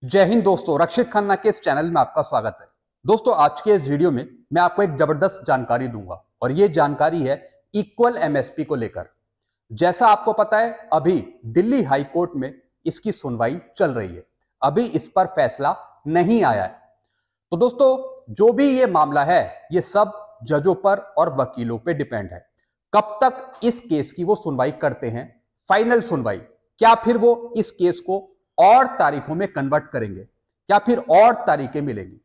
जय हिंद दोस्तों, रक्षित खन्ना के इस चैनल में आपका स्वागत है। दोस्तों, आज के इस वीडियो में मैं आपको एक जबरदस्त जानकारी दूंगा और ये जानकारी है इक्वल एमएसपी को लेकर। जैसा आपको पता है, अभी दिल्ली हाई कोर्ट में इसकी सुनवाई चल रही है। अभी इस पर फैसला नहीं आया है। तो दोस्तों, जो भी ये मामला है, ये सब जजों पर और वकीलों पे डिपेंड है। कब तक इस केस की वो सुनवाई करते हैं, फाइनल सुनवाई, क्या फिर वो इस केस को और तारीखों में कन्वर्ट करेंगे, क्या फिर और तारीखें मिलेंगी।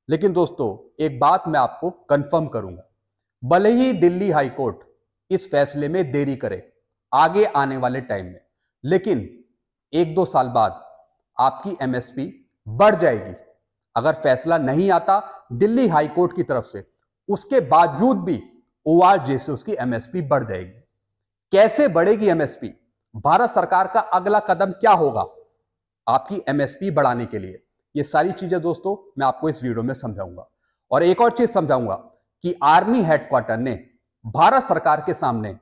लेकिन दोस्तों, एक बात मैं आपको कंफर्म करूंगा, भले ही दिल्ली हाई कोर्ट इस फैसले में देरी करे आगे आने वाले टाइम में, लेकिन 1-2 साल बाद आपकी एमएसपी बढ़ जाएगी। अगर फैसला नहीं आता दिल्ली हाई कोर्ट की तरफ से, उसके बावजूद भी ओआरजेसी से उसकी एमएसपी बढ़ जाएगी। कैसे बढ़ेगी एमएसपी, भारत सरकार का अगला कदम क्या होगा आपकी एमएसपी बढ़ाने के लिए, ये सारी चीजें दोस्तों मैं आपको इस वीडियो में समझाऊंगा। और एक और चीज समझाऊंगा कि आर्मी हेडक्वार्टर ने भारत सरकार के सामने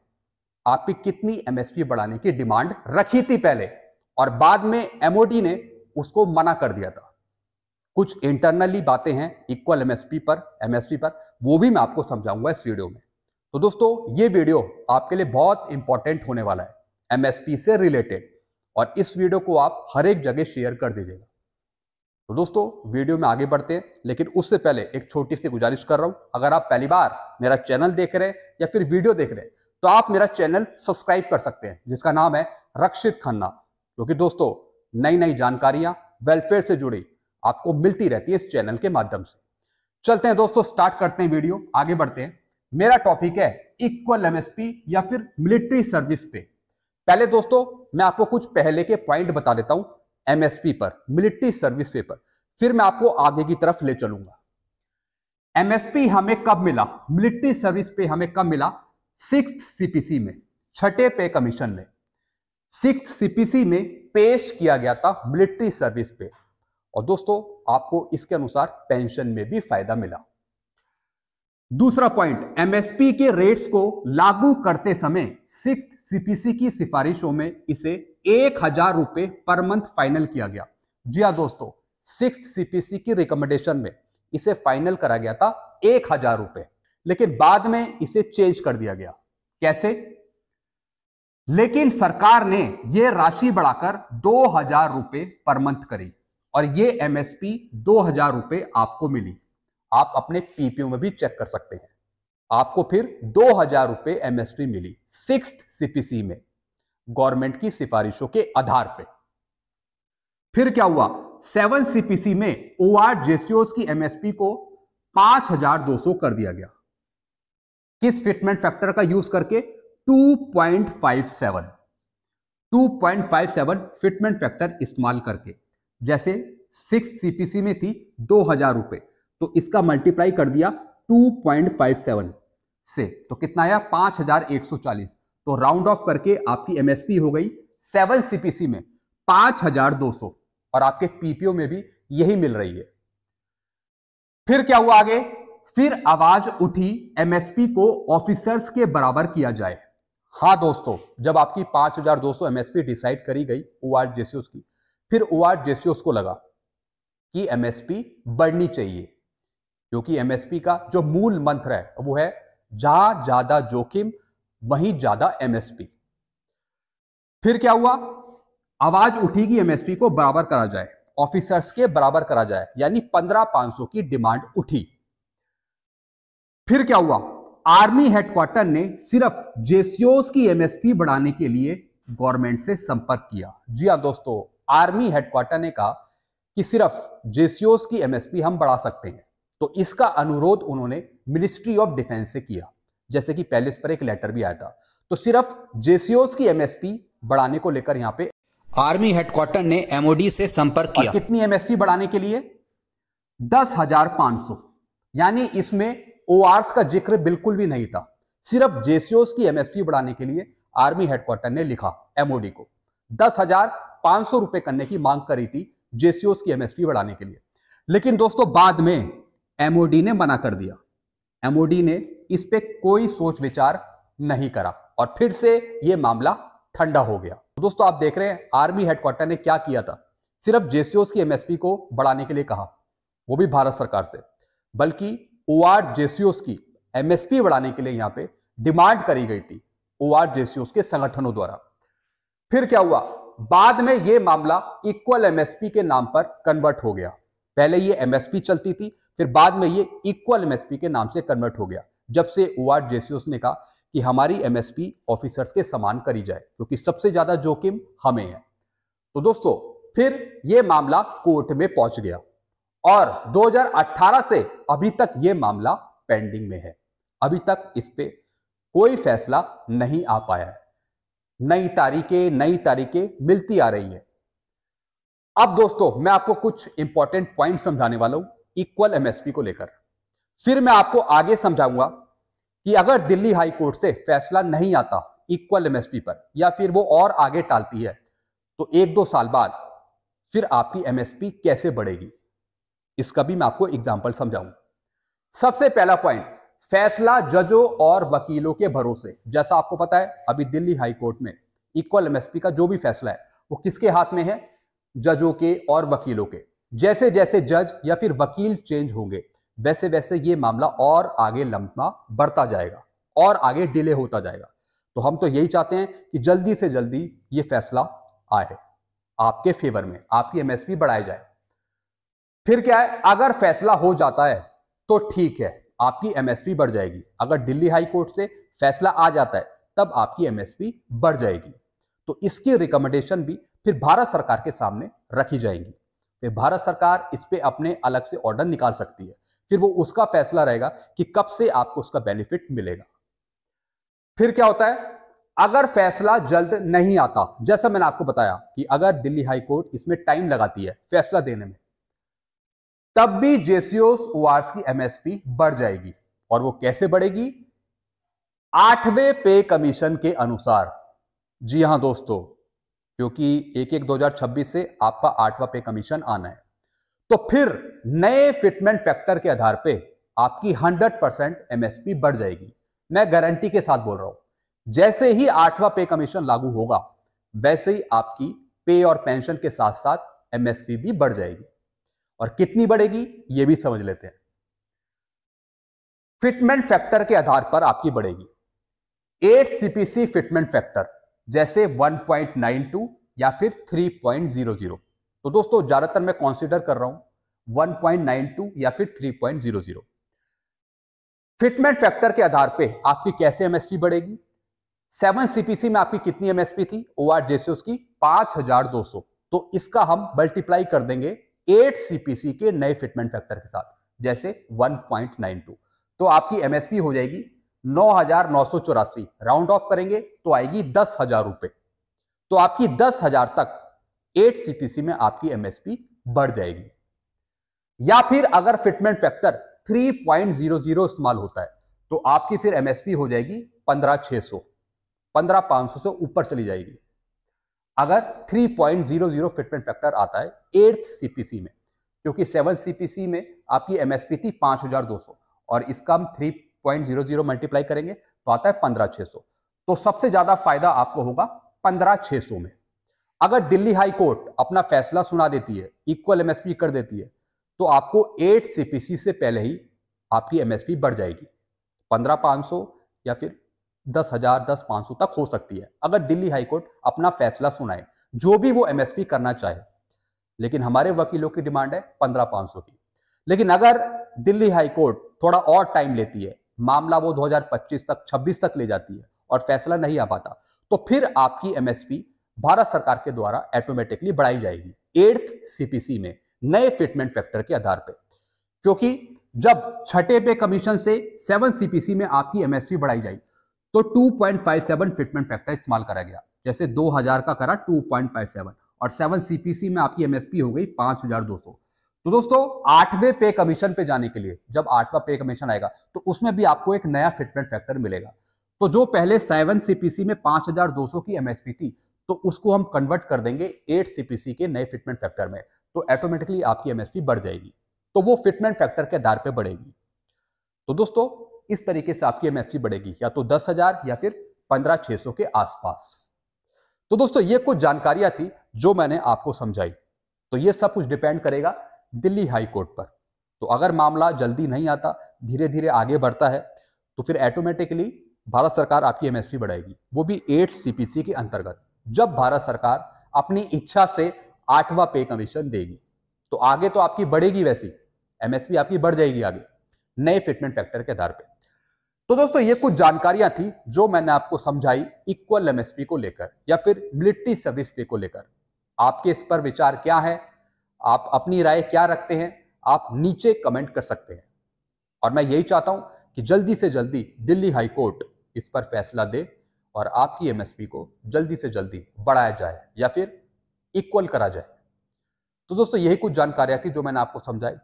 आपकी कितनी एमएसपी बढ़ाने की डिमांड रखी थी पहले, और बाद में एमओडी ने उसको मना कर दिया था। कुछ इंटरनली बातें हैं इक्वल एमएसपी पर, वो भी मैं आपको समझाऊंगा इस वीडियो में। तो दोस्तों, ये वीडियो आपके लिए बहुत इंपॉर्टेंट होने वाला है एमएसपी से रिलेटेड, और इस वीडियो को आप हर एक जगह शेयर कर दीजिएगा। तो दोस्तों, वीडियो में आगे बढ़ते हैं, लेकिन उससे पहले एक छोटी सी गुजारिश कर रहा हूं। अगर आप पहली बार मेरा चैनल देख रहे हैं या फिर वीडियो देख रहे हैं, तो आप मेरा चैनल सब्सक्राइब कर सकते हैं, जिसका नाम है रक्षित खन्ना, क्योंकि दोस्तों नई नई जानकारियां वेलफेयर से जुड़ी आपको मिलती रहती है इस चैनल के माध्यम से। चलते हैं दोस्तों, स्टार्ट करते हैं वीडियो, आगे बढ़ते हैं। मेरा टॉपिक है इक्वल एमएसपी या फिर मिलिट्री सर्विस पे। पहले दोस्तों मैं आपको कुछ पहले के पॉइंट बता देता हूं एमएसपी पर, मिलिट्री सर्विस पे पर, फिर मैं आपको आगे की तरफ ले चलूंगा। एमएसपी हमें कब मिला, मिलिट्री सर्विस पे हमें कब मिला? 6th सीपीसी में, छठे पे कमीशन में 6th सीपीसी में पेश किया गया था मिलिट्री सर्विस पे। और दोस्तों, आपको इसके अनुसार पेंशन में भी फायदा मिला। दूसरा पॉइंट, एमएसपी के रेट्स को लागू करते समय 6th सीपीसी की सिफारिशों में इसे 1000 रुपए पर मंथ फाइनल किया गया। जी हां दोस्तों, 6th सीपीसी की रिकमेंडेशन में इसे फाइनल करा गया था 1000 रुपए, लेकिन बाद में इसे चेंज कर दिया गया। कैसे? लेकिन सरकार ने यह राशि बढ़ाकर 2000 रुपए पर मंथ करी, और यह एमएसपी 2000 रुपए आपको मिली। आप अपने पीपीओ में भी चेक कर सकते हैं, आपको फिर 2000 रुपए एमएसपी मिली 6th सीपीसी में, गवर्नमेंट की सिफारिशों के आधार पे। फिर क्या हुआ? 7th सीपीसी में ओआरजेसीओस की एमएसपी को 5200 कर दिया गया। किस फिटमेंट फैक्टर का यूज करके? 2.57 फिटमेंट फैक्टर इस्तेमाल करके। जैसे 6th सीपीसी में थी 2000 रुपए, तो इसका मल्टीप्लाई कर दिया 2.57 से, तो कितना आया? 5140। तो राउंड ऑफ करके आपकी एमएसपी हो गई 7th सीपीसी में 5200, और आपके पीपीओ में भी यही मिल रही है। फिर क्या हुआ आगे? फिर आवाज उठी एमएसपी को ऑफिसर्स के बराबर किया जाए। हां दोस्तों, जब आपकी 5200 एमएसपी डिसाइड करी गई ओआरजेसीओस की, फिर ओआरजेसीओस को लगा कि एमएसपी बढ़नी चाहिए, क्योंकि एमएसपी का जो मूल मंत्र है वो है जहां ज्यादा जोखिम वहीं ज्यादा एमएसपी। फिर क्या हुआ? आवाज उठी कि एमएसपी को बराबर करा जाए, ऑफिसर्स के बराबर करा जाए, यानी 15500 की डिमांड उठी। फिर क्या हुआ? आर्मी हेडक्वार्टर ने सिर्फ जेसीओस की एमएसपी बढ़ाने के लिए गवर्नमेंट से संपर्क किया। जी हां दोस्तों, आर्मी हेडक्वार्टर ने कहा कि सिर्फ जेसीओस की एमएसपी हम बढ़ा सकते हैं, तो इसका अनुरोध उन्होंने मिनिस्ट्री ऑफ डिफेंस से किया, जैसे कि पहले इस पर एक लेटर भी आया था। तो सिर्फ जेसीओस की एमएसपी बढ़ाने को लेकर यहां पे आर्मी हेडक्वार्टर ने एमओडी से संपर्क किया। कितनी एमएसपी बढ़ाने के लिए? 10,500, यानी इसमें ओआरस का जिक्र बिल्कुल भी नहीं था। सिर्फ जेसीओस की एमएसपी बढ़ाने के लिए आर्मी हेडक्वार्टर ने लिखा एमओडी को, 10,500 रुपए करने की मांग करी थी जेसीओस की एमएसपी बढ़ाने के लिए। लेकिन दोस्तों, बाद में एमओडी ने मना कर दिया। एमओडी ने इस पे कोई सोच विचार नहीं करा, और फिर से यह मामला ठंडा हो गया। दोस्तों, आप देख रहे हैं आर्मी हेडक्वार्टर ने क्या किया था सिर्फ जेसीओस की एमएसपी को बढ़ाने के लिए कहा, वो भी भारत सरकार से, बल्कि ओआर जेसीओस की एमएसपी बढ़ाने के लिए यहां पे डिमांड करी गई थी ओआर जेसीओस के संगठनों द्वारा। फिर क्या हुआ, बाद में यह मामला इक्वल एमएसपी के नाम पर कन्वर्ट हो गया। पहले ये एमएसपी चलती थी, फिर बाद में ये इक्वल एमएसपी के नाम से कन्वर्ट हो गया, जब से ओआर जेसीओस ने कहा कि हमारी एमएसपी ऑफिसर्स के समान करी जाए, क्योंकि सबसे ज्यादा जोखिम हमें है। तो दोस्तों फिर यह मामला कोर्ट में पहुंच गया और 2018 से अभी तक यह मामला पेंडिंग में है। अभी तक इस पे कोई फैसला नहीं आ पाया है। नई तारीखें मिलती आ रही है। अब दोस्तों मैं आपको कुछ इंपॉर्टेंट पॉइंट समझाने वाला हूं इक्वल एमएसपी को लेकर। फिर मैं आपको आगे समझाऊंगा कि अगर दिल्ली हाई कोर्ट से फैसला नहीं आता इक्वल एमएसपी पर, या फिर वो और आगे टालती है, तो 1-2 साल बाद फिर आपकी एमएसपी कैसे बढ़ेगी, इसका भी मैं आपको एग्जांपल समझाऊंगा। सबसे पहला पॉइंट, फैसला जजों और वकीलों के भरोसे। जैसा आपको पता है अभी दिल्ली हाई कोर्ट में इक्वल एमएसपी का जो भी फैसला है वो किसके हाथ में है, जजों के और वकीलों के। जैसे जैसे जज या फिर वकील चेंज होंगे वैसे वैसे ये मामला और आगे लंबा बढ़ता जाएगा और आगे डिले होता जाएगा। तो हम तो यही चाहते हैं कि जल्दी से जल्दी ये फैसला आए आपके फेवर में, आपकी एमएसपी बढ़ाई जाए। फिर क्या है, अगर फैसला हो जाता है तो ठीक है, आपकी एमएसपी बढ़ जाएगी। अगर दिल्ली हाई कोर्ट से फैसला आ जाता है तब आपकी एमएसपी बढ़ जाएगी। तो इसकी रिकमेंडेशन भी फिर भारत सरकार के सामने रखी जाएंगी। फिर भारत सरकार इस पे अपने अलग से ऑर्डर निकाल सकती है। फिर वो उसका फैसला रहेगा कि कब से आपको उसका बेनिफिट मिलेगा। फिर क्या होता है, अगर फैसला जल्द नहीं आता, जैसा मैंने आपको बताया कि अगर दिल्ली हाई कोर्ट इसमें टाइम लगाती है फैसला देने में, तब भी जेसीओस ओआरएस की एमएसपी बढ़ जाएगी। और वो कैसे बढ़ेगी, 8वें पे कमीशन के अनुसार। जी हां दोस्तों, क्योंकि 1/1/2026 से आपका 8वां पे कमीशन आना है। तो फिर नए फिटमेंट फैक्टर के आधार पे आपकी 100% एमएसपी बढ़ जाएगी। मैं गारंटी के साथ बोल रहा हूं, जैसे ही 8वां पे कमीशन लागू होगा वैसे ही आपकी पे और पेंशन के साथ साथ एमएसपी भी बढ़ जाएगी। और कितनी बढ़ेगी ये भी समझ लेते हैं। फिटमेंट फैक्टर के आधार पर आपकी बढ़ेगी। 8 सीपीसी फिटमेंट फैक्टर, जैसे 1.92 या फिर 3.00। तो दोस्तों ज्यादातर मैं कंसीडर कर रहा हूं 1.92 या फिर 3.00। फिटमेंट फैक्टर के आधार पे आपकी कैसे एमएसपी बढ़ेगी। 7 सीपीसी में आपकी कितनी एमएसपी थी, ओआर जेसीओस की 5200। तो इसका हम मल्टीप्लाई कर देंगे 8 सीपीसी के नए फिटमेंट फैक्टर के साथ, जैसे 1.92। तो आपकी एमएसपी हो जाएगी 9,984। राउंड ऑफ करेंगे तो आएगी 10,000 रुपए। तो आपकी 10,000 तक 8 सीपीसी में आपकी एमएसपी बढ़ जाएगी। या फिर अगर फिटमेंट फैक्टर 3.00 इस्तेमाल होता है तो आपकी फिर एमएसपी हो जाएगी 15,600, 15,500 से ऊपर चली जाएगी। अगर 3.00 फिटमेंट फैक्टर आता है 8th सीपीसी में, क्योंकि 7 सीपीसी में आपकी एमएसपी थी 5,200 और इसका हम 3.00 मल्टीप्लाई करेंगे तो आता है 15,600। तो सबसे ज्यादा फायदा आपको होगा 15,600 में। अगर दिल्ली हाई कोर्ट अपना फैसला सुना देती है, इक्वल एमएसपी कर देती है, तो आपको 8 सीपीसी से पहले ही आपकी एमएसपी बढ़ जाएगी। 15,500 या फिर 10,000, 10,500 तक हो सकती है अगर दिल्ली हाई कोर्ट अपना फैसला सुनाए, जो भी वो एमएसपी करना चाहे। लेकिन हमारे वकीलों की डिमांड है 15,500 की। लेकिन अगर दिल्ली हाई कोर्ट थोड़ा और टाइम लेती है, मामला वो 2025 तक 26 तक ले जाती है और फैसला नहीं आ पाता, तो फिर आपकी एमएसपी भारत सरकार के द्वारा ऑटोमेटिकली बढ़ाई जाएगी 8th सीपीसी में नए फिटमेंट फैक्टर के आधार पर। क्योंकि जब छठे पे कमीशन से 7 सीपीसी में आपकी एमएसपी बढ़ाई जाए तो 2.57 फिटमेंट फैक्टर इस्तेमाल करा गया। जैसे 2000 का करा 2.57 और 7 सीपीसी में आपकी एमएसपी हो गई 5,200। तो दोस्तों 8वें पे कमीशन पे जाने के लिए जब 8वां पे कमीशन आएगा तो उसमें भी आपको एक नया फिटमेंट फैक्टर मिलेगा। तो जो पहले 7 सीपीसी में 5,200 की एमएसपी थी, तो उसको हम कन्वर्ट कर देंगे 8 सीपीसी के नए फिटमेंट फैक्टर में, तो ऑटोमेटिकली आपकी एमएसपी बढ़ जाएगी। तो वो फिटमेंट फैक्टर के आधार पर बढ़ेगी। तो दोस्तों इस तरीके से आपकी एमएसपी बढ़ेगी, या तो 10,000 या फिर 15,600 के आसपास। तो दोस्तों ये कुछ जानकारियां थी जो मैंने आपको समझाई। तो ये सब कुछ डिपेंड करेगा दिल्ली हाई कोर्ट पर। तो अगर मामला जल्दी नहीं आता, धीरे धीरे आगे बढ़ता है, तो फिर ऑटोमेटिकली भारत सरकार आपकी एमएसपी बढ़ाएगी, वो भी 8 सीपीसी के अंतर्गत। जब भारत सरकार अपनी इच्छा से 8वां पे कमीशन देगी तो आगे तो आपकी बढ़ेगी, वैसी एमएसपी आपकी बढ़ जाएगी आगे नए फिटमेंट फैक्टर के आधार पे। तो दोस्तों ये कुछ जानकारियां थी जो मैंने आपको समझाई इक्वल एमएसपी को लेकर या फिर मिलिट्री सर्विस पे को लेकर। आपके इस पर विचार क्या है, आप अपनी राय क्या रखते हैं, आप नीचे कमेंट कर सकते हैं। और मैं यही चाहता हूं कि जल्दी से जल्दी दिल्ली हाई कोर्ट इस पर फैसला दे और आपकी एमएसपी को जल्दी से जल्दी बढ़ाया जाए या फिर इक्वल करा जाए। तो दोस्तों यही कुछ जानकारियां थी जो मैंने आपको समझाई।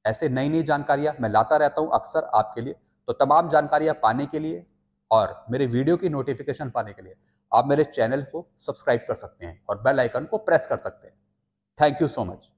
ऐसे नई नई जानकारियां मैं लाता रहता हूं अक्सर आपके लिए। तो तमाम जानकारियां पाने के लिए और मेरे वीडियो की नोटिफिकेशन पाने के लिए आप मेरे चैनल को सब्सक्राइब कर सकते हैं और बेल आइकन को प्रेस कर सकते हैं। Thank you so much.